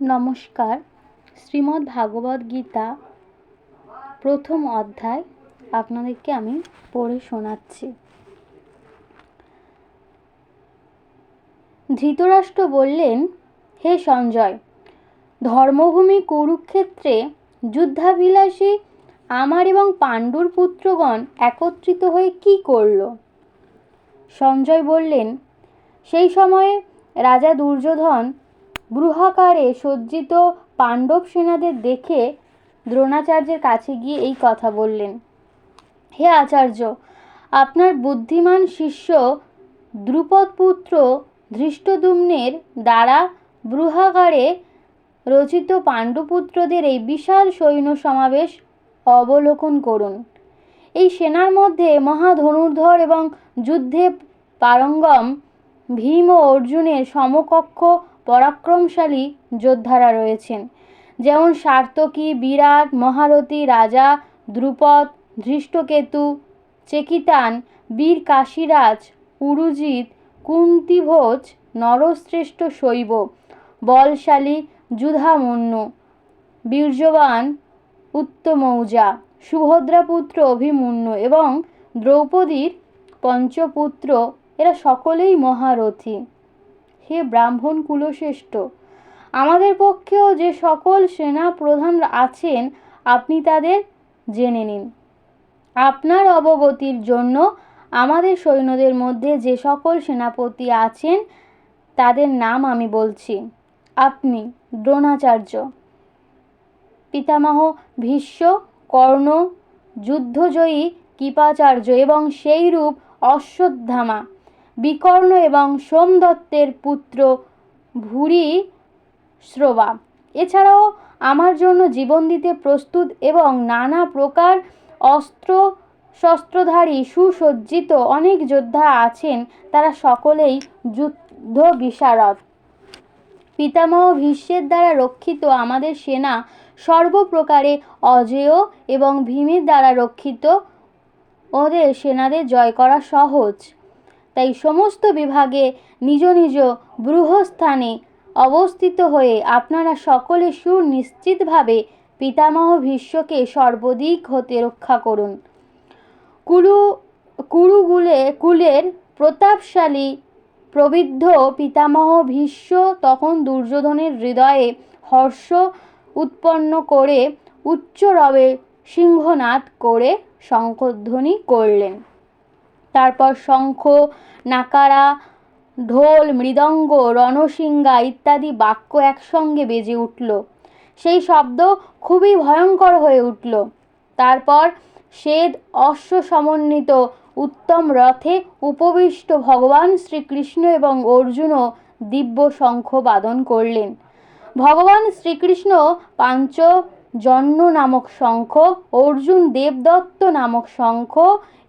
নমস্কার। শ্রীমদ্ ভাগবত গীতা প্রথম অধ্যায় আপনাদেরকে আমি পড়ে শোনাচ্ছি। ধৃতরাষ্ট্র বললেন, হে সঞ্জয়, ধর্মভূমি কুরুক্ষেত্রে যুদ্ধাভিলাষী আমার এবং পাণ্ডুর পুত্রগণ একত্রিত হয়ে কি করল? সঞ্জয় বললেন, সেই সময়ে রাজা দুর্যোধন বৃহাকারে সজ্জিত পাণ্ডব সেনাদের দেখে দ্রোণাচার্যের কাছে গিয়ে এই কথা বললেন, হে আচার্য, আপনার বুদ্ধিমান শিষ্য দ্রুপদ পুত্র ধৃষ্টদ্যুম্নের দ্বারা বৃহাকারে রচিত পাণ্ডুপুত্রদের এই বিশাল সৈন্য সমাবেশ অবলোকন করুন। এই সেনার মধ্যে মহাধনুর্ধর এবং যুদ্ধে পারঙ্গম ভীম ও অর্জুনের সমকক্ষ পরাক্রমশালী যোদ্ধারা রয়েছেন, যেমন সার্ত্যকী, বিরাট, মহারথী, রাজা দ্রুপদ, ধৃষ্টকেতু, চেকিতান, বীর কাশীরাজ, পুরুজিৎ, কুন্তিভোজ, নরশ্রেষ্ঠ শৈব, বলশালী যুধামন্যু, বীর্যবান উত্তমৌজা, সুভদ্রাপুত্র অভিমন্যু এবং দ্রৌপদীর পঞ্চপুত্র, এরা সকলেই মহারথী। হে ব্রাহ্মণ কুলশ্রেষ্ঠ, আমাদের পক্ষেও যে সকল সেনা প্রধান আছেন আপনি তাদের জেনে নিন। আপনার অবগতির জন্য আমাদের সৈন্যদের মধ্যে যে সকল সেনাপতি আছেন তাদের নাম আমি বলছি। আপনি দ্রোণাচার্য, পিতামহ ভীষ্ম, কর্ণ, যুদ্ধজয়ী কৃপাচার্য এবং সেইরূপ অশ্বত্থামা, বিকর্ণ এবং সোমদত্তের পুত্র ভূরিশ্রবা। এছাড়াও আমার জন্য জীবন দিতে প্রস্তুত এবং নানা প্রকার অস্ত্র শস্ত্রধারী সুসজ্জিত অনেক যোদ্ধা আছেন, তারা সকলেই যুদ্ধ বিশারদ। পিতামহ ভীষ্মের দ্বারা রক্ষিত আমাদের সেনা সর্বপ্রকারে অজেয় এবং ভীমের দ্বারা রক্ষিত ওদের সেনাদের জয় করা সহজ। তাই সমস্ত বিভাগে নিজ নিজ বৃহস্থানে অবস্থিত হয়ে আপনারা সকলে সুনিশ্চিতভাবে পিতামহ ভীষ্মকে সর্বদিক হতে রক্ষা করুন। কুরুকুলের প্রতাপশালী প্রবৃদ্ধ পিতামহ ভীষ্ম তখন দুর্যোধনের হৃদয়ে হর্ষ উৎপন্ন করে উচ্চরবে সিংহনাদ করে শঙ্খধ্বনি করলেন। তারপর শঙ্খ, নাকারা, ঢোল, মৃদঙ্গ, রণসিঙ্গা ইত্যাদি বাক্য একসঙ্গে বেজে উঠল। সেই শব্দ খুবই ভয়ঙ্কর হয়ে উঠল। তারপর শ্বেত অশ্ব সমন্বিত উত্তম রথে উপবিষ্ট ভগবান শ্রীকৃষ্ণ এবং অর্জুনও দিব্য শঙ্খ বাদন করলেন। ভগবান শ্রীকৃষ্ণ পাঞ্চজন্য নামক শঙ্খ, অর্জুন দেবদত্ত নামক শঙ্খ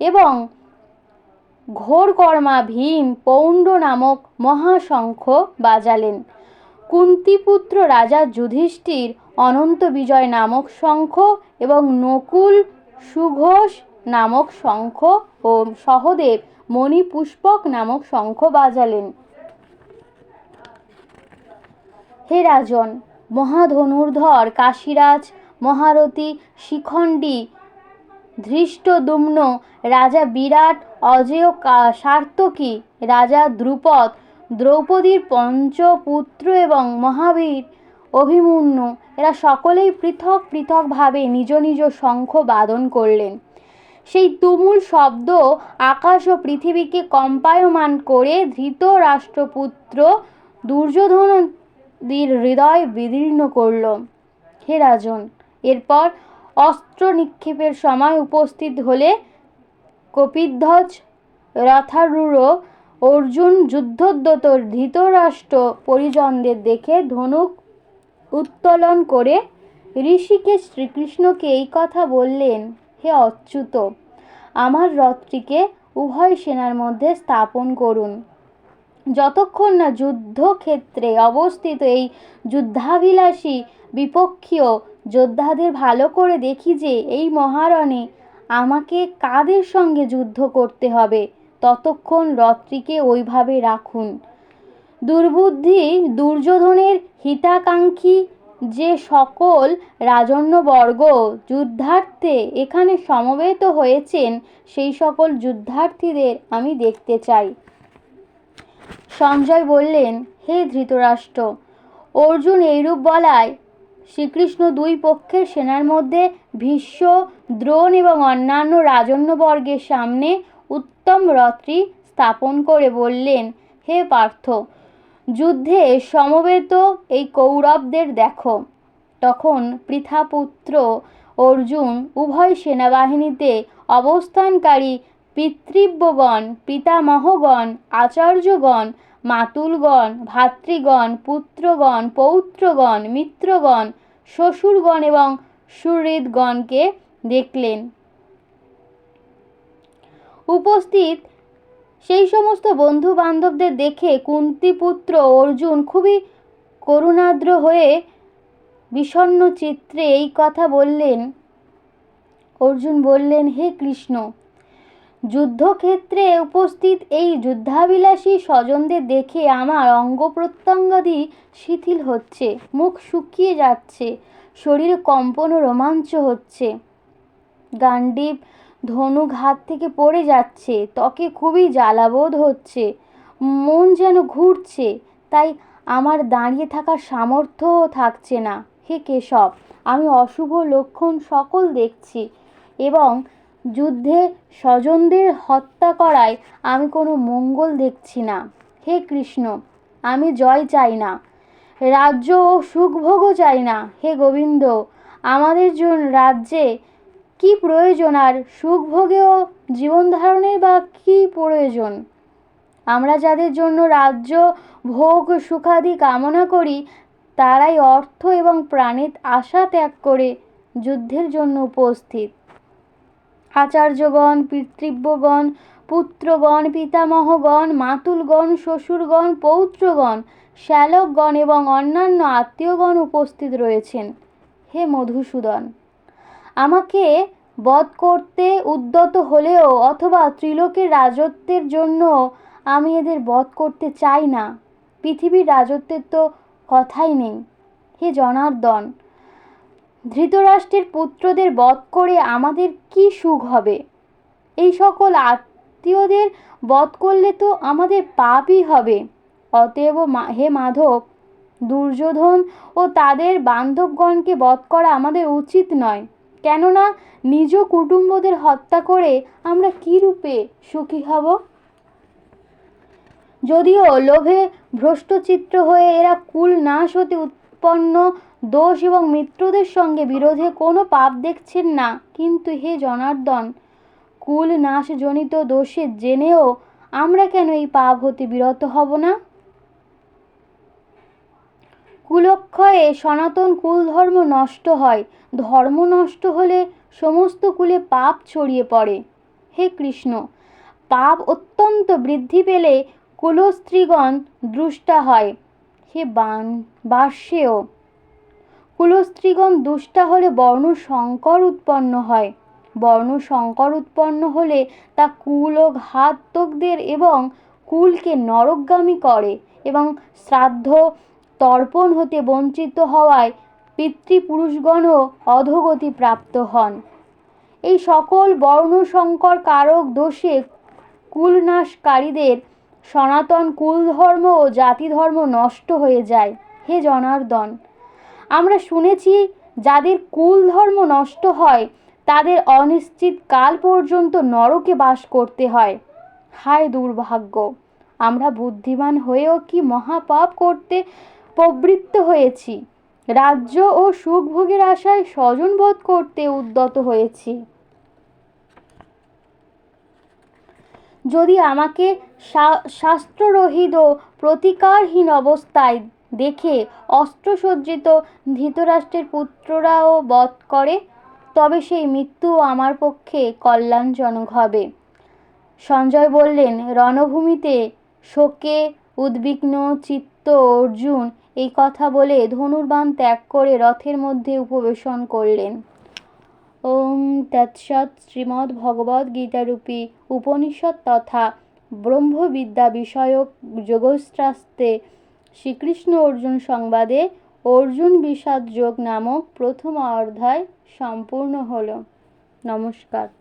এবং ঘোরকর্মা ভীম পৌণ্ড নামক মহাশঙ্খ বাজালেন। কুন্তিপুত্র রাজা যুধিষ্ঠির অনন্ত বিজয় নামক শঙ্খ এবং নকুল সুঘোষ নামক শঙ্খ ও সহদেব মণিপুষ্পক নামক শঙ্খ বাজালেন। হে রাজন, মহাধনুর্ধর কাশীরাজ, মহারথী, শিখণ্ডী ধৃষ্টদ্যুম্ন, রাজা বিরাট, অজেয় সার্ত্যকী, রাজা দ্রুপদ, দ্রৌপদীর পঞ্চপুত্র এবং মহাবীর অভিমন্যু, এরা সকলেই পৃথক পৃথকভাবে নিজ নিজ শঙ্খ বাদন করলেন। সেই তুমুল শব্দ আকাশ ও পৃথিবীকে কম্পায়মান করে ধৃতরাষ্ট্রপুত্র দুর্যোধনের হৃদয় বিদীর্ণ করল। হে রাজন, এরপর অস্ত্র নিক্ষেপের সময় উপস্থিত হলে কপিধ্বজ রথারূঢ় অর্জুন যুদ্ধোদ্যত ধৃতরাষ্ট্র পরিজনদের দেখে ধনুক উত্তোলন করে ঋষিকেশ শ্রীকৃষ্ণকে এই কথা বললেন, হে অচ্যুত, আমার রথটিকে উভয় সেনার মধ্যে স্থাপন করুন। যতক্ষণ না যুদ্ধক্ষেত্রে অবস্থিত এই যুদ্ধাভিলাষী বিপক্ষীয় যোদ্ধাদের ভালো করে দেখি যে এই মহারণে আমাকে কাদের সঙ্গে যুদ্ধ করতে হবে, ততক্ষণ রথটিকে ওইভাবে রাখুন। দুর্বুদ্ধি দুর্যোধনের হিতাকাঙ্ক্ষী যে সকল রাজন্যবর্গ যুদ্ধার্থে এখানে সমবেত হয়েছেন, সেই সকল যুদ্ধার্থীদের আমি দেখতে চাই। সঞ্জয় বললেন, হে ধৃতরাষ্ট্র, অর্জুন এইরূপ বলায় শ্রীকৃষ্ণ দুই পক্ষের সেনার মধ্যে ভীষ্ম, দ্রোণ এবং অন্যান্য রাজন্যবর্গের সামনে উত্তম রথটি স্থাপন করে বললেন, হে পার্থ, যুদ্ধে সমবেত এই কৌরবদের দেখো। তখন পৃথাপুত্র অর্জুন উভয় সেনাবাহিনীতে অবস্থানকারী পিতৃব্যগণ, পিতামহগণ, আচার্যগণ, মাতুলগণ, ভাতৃগণ, পুত্রগণ, পৌত্রগণ, মিত্রগণ, শ্বশুরগণ এবং সুহৃদগণকে দেখলেন। উপস্থিত সেই সমস্ত বন্ধু বান্ধবদের দেখে কুন্তিপুত্র অর্জুন খুবই করুণার্দ্র হয়ে বিষণ্ণ চিত্রে এই কথা বললেন। অর্জুন বললেন, হে কৃষ্ণ, যুদ্ধক্ষেত্রে উপস্থিত এই যুদ্ধাবিলাসী স্বজনদের দেখে আমার অঙ্গ প্রত্যঙ্গাদি শিথিল হচ্ছে, মুখ শুকিয়ে যাচ্ছে, শরীরে কম্পন ও রোমাঞ্চ হচ্ছে, গান্ডীব ধনুক হাত থেকে পড়ে যাচ্ছে, ত্বকে খুবই জ্বালাবোধ হচ্ছে, মন যেন ঘুরছে, তাই আমার দাঁড়িয়ে থাকার সামর্থ্যও থাকছে না। হে কেশব, আমি অশুভ লক্ষণ সকল দেখছি এবং যুদ্ধে স্বজনদের হত্যা করায় আমি কোনো মঙ্গল দেখছি না। হে কৃষ্ণ, আমি জয় চাই না, রাজ্য ও সুখভোগও চাই না। হে গোবিন্দ, আমাদের জন্য রাজ্যে কি প্রয়োজন, আর সুখভোগেও জীবন ধারণের বা কি প্রয়োজন? আমরা যাদের জন্য রাজ্য ভোগ সুখাদি কামনা করি, তারাই অর্থ এবং প্রাণের আশা ত্যাগ করে যুদ্ধের জন্য উপস্থিত। আচার্যগণ, পিতৃব্যগণ, পুত্রগণ, পিতামহগণ, মাতুলগণ, শ্বশুরগণ, পৌত্রগণ, শ্যালকগণ এবং অন্যান্য আত্মীয়গণ উপস্থিত রয়েছেন। হে মধুসূদন, আমাকে বধ করতে উদ্যত হলেও অথবা ত্রিলোকের রাজত্বের জন্য আমি এদের বধ করতে চাই না। পৃথিবীর রাজত্বের তো কথাই নেই। হে জনার্দন, ধৃতরাষ্ট্রের পুত্রদের বধ করে আমাদের কি সুখ হবে? এই সকল আত্মীয়দের বধ করলে তো আমাদের পাপই হবে। অতএব হে মাধব, দুর্যোধন ও তাদের বান্ধবগণকে বধ করা আমাদের উচিত নয়। কেননা নিজ কুটুম্বদের হত্যা করে আমরা কি রূপে সুখী হব? যদিও লোভে ভ্রষ্টচিত্ত হয়ে এরা কুল নাশ হতে উৎপন্ন দোষ এবং মিত্রদের সঙ্গে বিরোধে কোনো পাপ দেখছেন না, কিন্তু হে জনার্দন, কুল নাশজনিত দোষে জেনেও আমরা কেন এই পাপ হতে বিরত হব না? কুলক্ষয়ে সনাতন কুল ধর্ম নষ্ট হয়, ধর্ম নষ্ট হলে সমস্ত কুলে পাপ ছড়িয়ে পড়ে। হে কৃষ্ণ, পাপ অত্যন্ত বৃদ্ধি পেলে কুলস্ত্রীগণ দুষ্টা হয়। হে বার্ষ্যেয়, কুলস্ত্রীগণ দুষ্টা হলে বর্ণ সংকর উৎপন্ন হয়। বর্ণ সংকর উৎপন্ন হলে তা কুল ও ঘাতকদের এবং কুলকে নরকগামী করে এবং শ্রাদ্ধ তর্পণ হতে বঞ্চিত হওয়ায় পিতৃপুরুষগণও অধোগতি প্রাপ্ত হন। এই সকল বর্ণসংকর কারক দোষে কুলনাশকারীদের সনাতন কুলধর্ম ও জাতিধর্ম নষ্ট হয়ে যায়। হে জনার্দন, আমরা শুনেছি যাদের কুল ধর্ম নষ্ট হয় তাদের অনিশ্চিত কাল পর্যন্ত নরকে বাস করতে হয়। হায় দুর্ভাগ্য, আমরা বুদ্ধিমান হয়েও কি মহাপাপ করতে প্রবৃত্ত হয়েছি। রাজ্য ও সুখভোগের আশায় স্বজনবধ করতে উদ্যত হয়েছি। যদি আমাকে শাস্ত্ররহিত ও প্রতিকারহীন অবস্থায় দেখে অস্ত্রসজ্জিত ধৃতরাষ্ট্রের পুত্ররাও বধ করে, তবে সেই মৃত্যু আমার পক্ষে কল্যাণজনক হবে। সঞ্জয় বললেন, রণভূমিতে শোকে উদ্বিগ্ন চিত্ত অর্জুন এই কথা বলে ধনুর্বাণ ত্যাগ করে রথের মধ্যে উপবেশন করলেন। ওম তৎসৎ। শ্রীমদ্ ভগবদ্ গীতারূপী উপনিষদ তথা ব্রহ্মবিদ্যা বিষয়ক যোগশাস্ত্রে শ্রীকৃষ্ণ অর্জুন সংবাদে অর্জুন বিষাদ যোগ নামক প্রথম অধ্যায় সম্পূর্ণ হলো। নমস্কার।